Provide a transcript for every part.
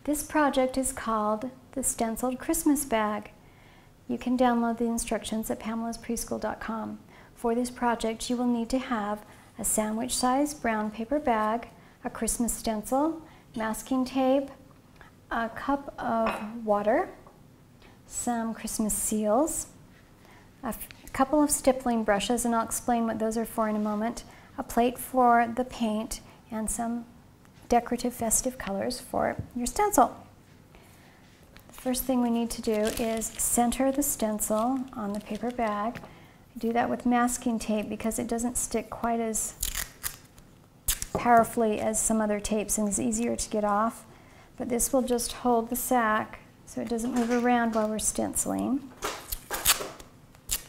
This project is called the Stenciled Christmas Bag. You can download the instructions at Pamela'sPreschool.com. For this project, you will need to have a sandwich-sized brown paper bag, a Christmas stencil, masking tape, a cup of water, some Christmas seals, a couple of stippling brushes, and I'll explain what those are for in a moment, a plate for the paint, and some decorative festive colors for your stencil. The first thing we need to do is center the stencil on the paper bag. I do that with masking tape because it doesn't stick quite as powerfully as some other tapes and is easier to get off. But this will just hold the sack so it doesn't move around while we're stenciling.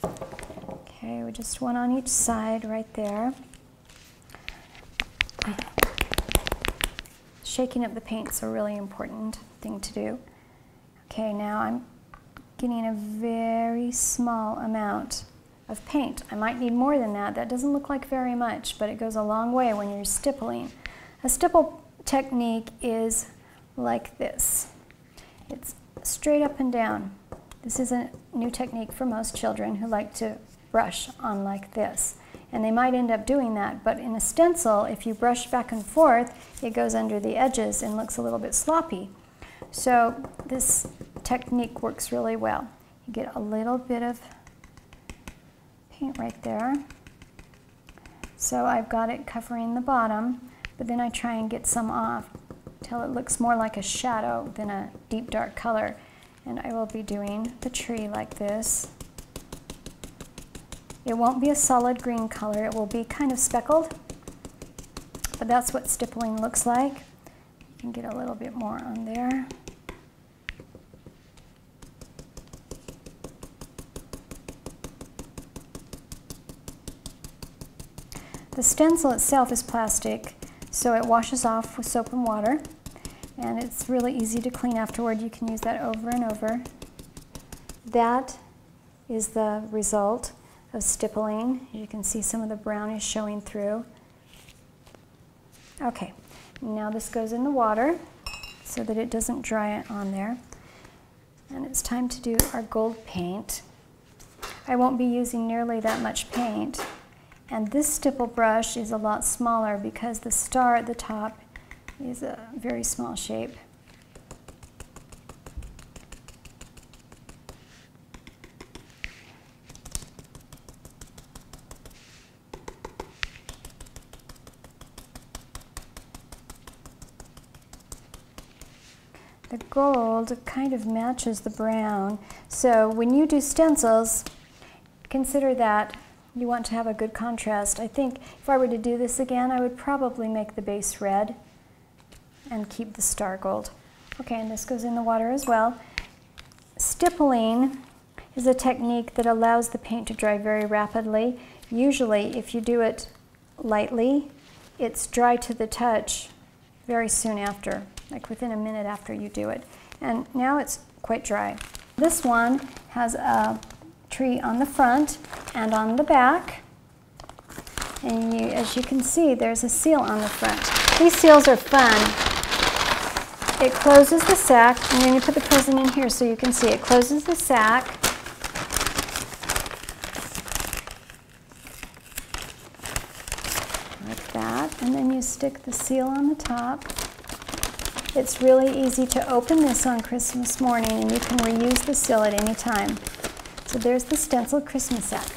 Okay, we just one on each side right there. Shaking up the paint is a really important thing to do. Okay, now I'm getting a very small amount of paint. I might need more than that. That doesn't look like very much, but it goes a long way when you're stippling. A stipple technique is like this. It's straight up and down. This is a new technique for most children who like to brush on like this. And they might end up doing that, but in a stencil, if you brush back and forth, it goes under the edges and looks a little bit sloppy. So this technique works really well. You get a little bit of paint right there. So I've got it covering the bottom, but then I try and get some off till it looks more like a shadow than a deep dark color. And I will be doing the tree like this. It won't be a solid green color, it will be kind of speckled, but that's what stippling looks like. You can get a little bit more on there. The stencil itself is plastic, so it washes off with soap and water, and it's really easy to clean afterward. You can use that over and over. That is the result of stippling. You can see some of the brown is showing through. Okay, now this goes in the water so that it doesn't dry on there. And it's time to do our gold paint. I won't be using nearly that much paint. And this stipple brush is a lot smaller because the star at the top is a very small shape. The gold kind of matches the brown. So when you do stencils, consider that you want to have a good contrast. I think if I were to do this again, I would probably make the base red and keep the star gold. Okay, and this goes in the water as well. Stippling is a technique that allows the paint to dry very rapidly. Usually, if you do it lightly, it's dry to the touch very soon after, like within a minute after you do it. And now it's quite dry. This one has a tree on the front and on the back. And as you can see, there's a seal on the front. These seals are fun. It closes the sack. I'm going to put the present in here so you can see. It closes the sack. Like that. And then you stick the seal on the top. It's really easy to open this on Christmas morning, and you can reuse the seal at any time. So there's the Stenciled Christmas Sack.